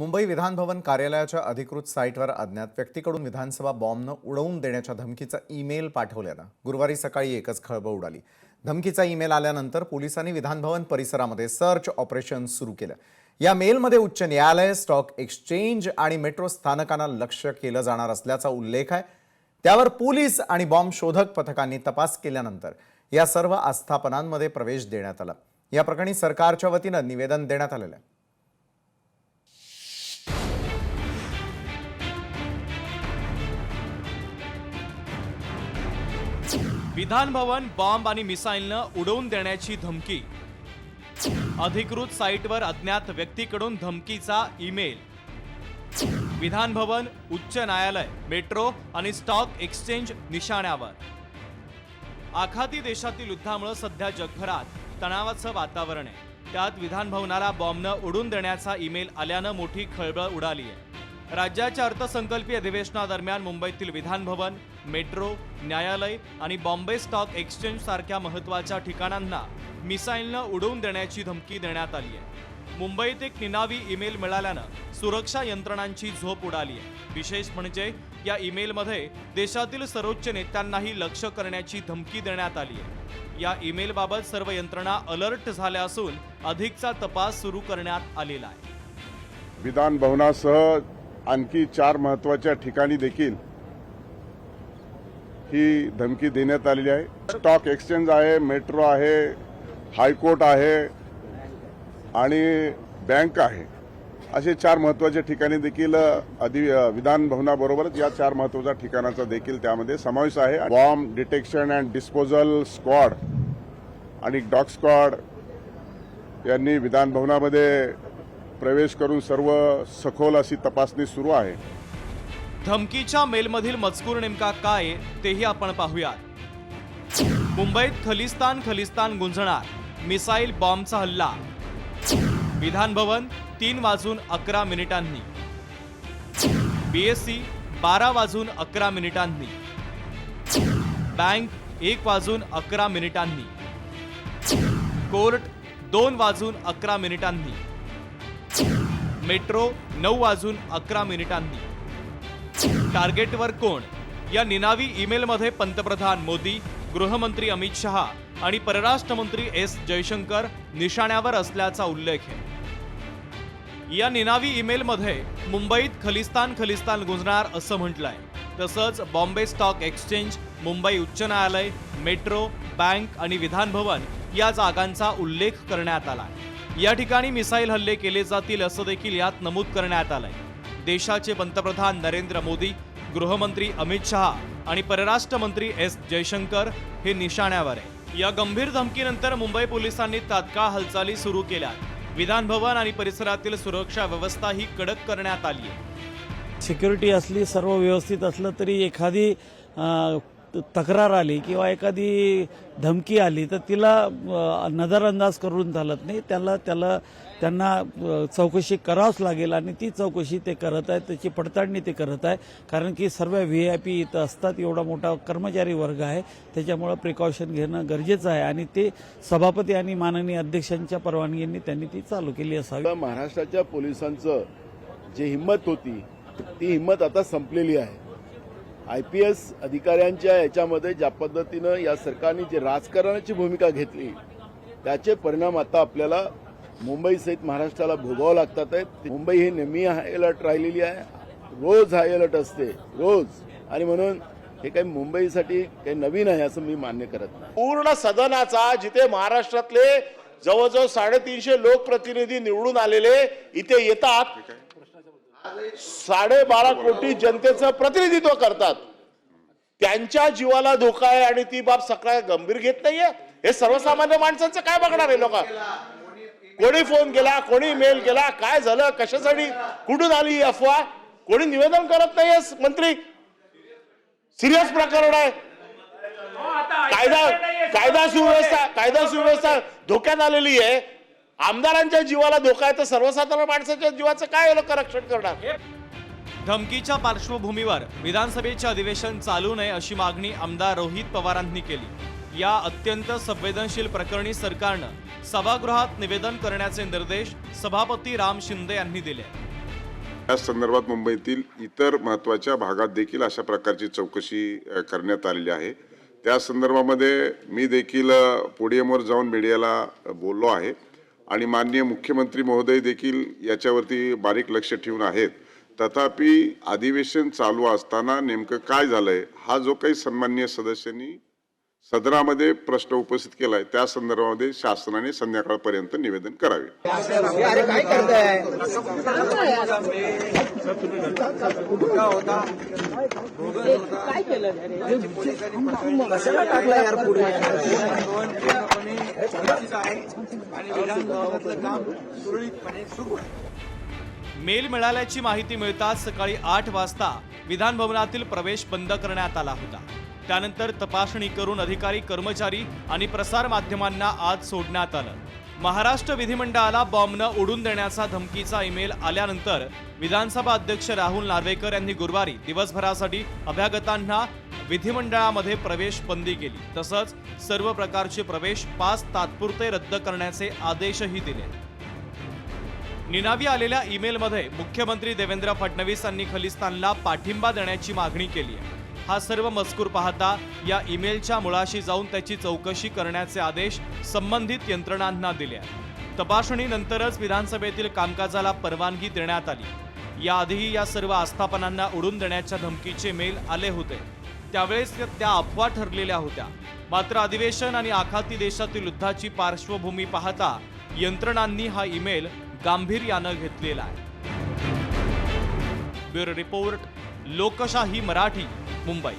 मुंबई विधान भवन कार्यालयाच्या अधिकृत साईटवर अज्ञात व्यक्तीकडून विधानसभा बॉम्बनं उडवून देण्याच्या धमकीचा ईमेल पाठवल्यानं गुरुवारी सकाळी एकच खळबळ उडाली। धमकीचा ईमेल आल्यानंतर पोलिसांनी विधान भवन परिसरामध्ये सर्च ऑपरेशन सुरू केलं। या मेलमध्ये उच्च न्यायालय, स्टॉक एक्सचेंज आणि मेट्रो स्थानकांना लक्ष्य केलं जाणार असल्याचा उल्लेख आहे। त्यावर पोलीस आणि बॉम्ब शोधक पथकांनी तपास केल्यानंतर या सर्व आस्थापनांमध्ये प्रवेश देण्यात आला। या प्रकरणी सरकारच्या वतीनं निवेदन देण्यात आलेलं आहे। विधान भवन बॉम्ब आणि मिसाईलनं उडवून देण्याची धमकी। अधिकृत साईटवर अज्ञात व्यक्तीकडून धमकीचा ईमेल। विधान भवन, उच्च न्यायालय, मेट्रो आणि स्टॉक एक्सचेंज निशाण्यावर। आखाती देशातील युद्धामुळे सध्या जगभरात तणावाचं वातावरण आहे। त्यात विधान भवनाला बॉम्बनं उडवून देण्याचा ईमेल आल्यानं मोठी खळबळ उडाली आहे। राज्याच्या अर्थसंकल्पीय अधिवेशनादरम्यान मुंबईतील विधान भवन, मेट्रो, न्यायालय आणि बॉम्बे स्टॉक एक्सचेंज सारख्या महत्त्वाच्या ठिकाणांना मिसाईलनं उडवून देण्याची धमकी देण्यात आली आहे। मुंबईत एक निनावी ईमेल मिळाल्यानं सुरक्षा यंत्रणांची झोप उडाली आहे। विशेष म्हणजे या ईमेलमध्ये देशातील सर्वोच्च नेत्यांनाही लक्ष्य करण्याची धमकी देण्यात आली आहे। या ईमेलबाबत सर्व यंत्रणा अलर्ट झाल्या असून अधिकचा तपास सुरू करण्यात आलेला आहे। विधान भवनासह आणखी 4 महत्त्वाच्या ठिकाणी देखील ही धमकी देण्यात आलेली आहे। स्टॉक एक्सचेंज आहे, मेट्रो आहे, हायकोर्ट आहे आणि बँक आहे। असे 4 महत्त्वाच्या ठिकाणी देखील विधान भवनाबरोबरच या 4 महत्त्वाच्या ठिकाणाचा देखील त्यामध्ये समावेश आहे। Bomb detection and disposal squad आणि डॉग स्क्वॉड यांनी विधान भवनामध्ये प्रवेश करून सर्व सखोल अशी तपासणी सुरू आहे। धमकीच्या मेलमधील मजकूर नेमका काय तेही आपण पाहूयात। मुंबईत खलिस्तान गुंजणार, मिसाईल बॉम्बचा हल्ला। Vidhan Bhavan 3:11 BSc 12:11 bank 1:11 court 2:11 metro 9:11 टार्गेटवर कोण? या निनावी ईमेलमध्ये पंतप्रधान मोदी, गृहमंत्री अमित शहा आणि परराष्ट्र मंत्री एस जयशंकर निशाण्यावर असल्याचा उल्लेख आहे। या निनावी ईमेलमध्ये मुंबईत खलिस्तान गुंजणार असं म्हटलंय। तसंच बॉम्बे स्टॉक एक्सचेंज, मुंबई उच्च न्यायालय, मेट्रो, बँक आणि विधान भवन या जागांचा उल्लेख करण्यात आला। या ठिकाणी मिसाईल हल्ले केले जातील असं देखील यात नमूद करण्यात आलंय। देशाचे पंतप्रधान नरेंद्र मोदी, गृहमंत्री अमित शहा आणि परराष्ट्र मंत्री एस जयशंकर हे निशाण्यावर आहे। या गंभीर धमकीनंतर मुंबई पोलिसांनी तात्काळ हालचाली सुरू केल्या। विधान भवन आणि परिसरातील सुरक्षा व्यवस्था ही कडक करण्यात आली आहे। सिक्युरिटी असली, सर्व व्यवस्थित असलं तरी एखादी तक्रार आली किंवा एखादी धमकी आली तर तिला नजरअंदाज करून चालत नाही। त्यांना चौकशी करावंच लागेल आणि ती चौकशी ते करत आहेत, त्याची पडताळणी ते करत आहे। कारण की सर्व VIP इथं असतात, एवढा मोठा कर्मचारी वर्ग आहे, त्याच्यामुळे प्रिकॉशन घेणं गरजेचं आहे आणि ते सभापती आणि माननीय अध्यक्षांच्या परवानगीने त्यांनी ती चालू केली असावी। महाराष्ट्राच्या पोलिसांचं जे हिंमत होती ती हिंमत आता संपलेली आहे। IPS अधिकाऱ्यांच्या याच्यामध्ये ज्या पद्धतीनं या सरकारने जे राजकारणाची भूमिका घेतली त्याचे परिणाम आता आपल्याला मुंबई सहित महाराष्ट्राला भोगावं लागतात आहेत। मुंबई ही नेहमी हाय अलर्ट राहिलेली आहे, रोज हाय अलर्ट असते, रोज। आणि म्हणून हे काही मुंबईसाठी काही नवीन आहे असं मी मान्य करत नाही। पूर्ण सदनाचा, जिथे महाराष्ट्रातले जवळजवळ 350 लोकप्रतिनिधी निवडून आलेले इथे येतात, 12.5 कोटी जनतेचं प्रतिनिधित्व करतात, त्यांच्या जीवाला धोका आहे आणि ती बाब सगळ्या गंभीर घेत नाहीये। हे सर्वसामान्य माणसांचं काय बघणार आहे? लोक कोणी फोन केला, कोणी मेल केला, काय झालं, कशासाठी, कुठून आली ही अफवा, कोणी निवेदन करत नाहीये। मंत्री सिरियस प्रकरण आहे। कायदा सुव्यवस्था धोक्यात आलेली आहे। आमदारांच्या जीवाला धोका आहे तर सर्वसाधारण माणसाच्या जीवाचं काय लोक रक्षण करणार? धमकीच्या पार्श्वभूमीवर विधानसभेचे अधिवेशन चालू नये अशी मागणी आमदार रोहित पवारांनी केली। या अत्यंत संवेदनशील प्रकरणी सरकारनं सभागृहात निवेदन करण्याचे निर्देश सभापती राम शिंदे यांनी दिले। या संदर्भात मुंबईतील इतर महत्त्वाच्या भागात देखील अशा प्रकारची चौकशी करण्यात आलेली आहे. त्या संदर्भामध्ये मी देखील पोडियमवर जाऊन मीडियाला बोललो आहे आणि माननीय मुख्यमंत्री महोदय देखील याच्यावरती बारीक लक्ष ठेवून आहेत. तथापि अधिवेशन चालू असताना नेमकं काय झालंय हा जो काही सन्माननीय सदस्यांनी सदनामध्ये प्रश्न उपस्थित केलाय त्या संदर्भामध्ये शासनाने संध्याकाळपर्यंत निवेदन करावे. मेल मिळाल्याची माहिती मिळताच सकाळी 8 वाजता विधान भवनातील प्रवेश बंद करण्यात आला होता. त्यानंतर तपासणी करून अधिकारी, कर्मचारी आणि प्रसार माध्यमांना आत सोडण्यात आलं. महाराष्ट्र विधिमंडळाला बॉम्बनं उडून देण्याचा धमकीचा ईमेल आल्यानंतर विधानसभा अध्यक्ष राहुल नार्वेकर यांनी गुरुवारी दिवसभरासाठी अभ्यागतांना विधिमंडळामध्ये प्रवेश बंदी केली. तसंच सर्व प्रकारचे प्रवेश पास तात्पुरते रद्द करण्याचे आदेशही दिले. निनावी आलेल्या ईमेलमध्ये मुख्यमंत्री देवेंद्र फडणवीस यांनी खलिस्तानला पाठिंबा देण्याची मागणी केली आहे. हा सर्व मजकूर पाहता या ईमेलच्या मुळाशी जाऊन त्याची चौकशी करण्याचे आदेश संबंधित यंत्रणांना दिले आहेत. तपासणीनंतरच विधानसभेतील कामकाजाला परवानगी देण्यात आली. याआधीही या सर्व आस्थापनांना उडून देण्याच्या धमकीचे मेल आले होते. त्यावेळेस त्या अफवा ठरलेल्या होत्या. मात्र अधिवेशन आणि आखाती देशातील युद्धाची पार्श्वभूमी पाहता यंत्रणांनी हा ईमेल गांभीर्यानं घेतलेला आहे. ब्युरो रिपोर्ट, लोकशाही मराठी, मुंबई.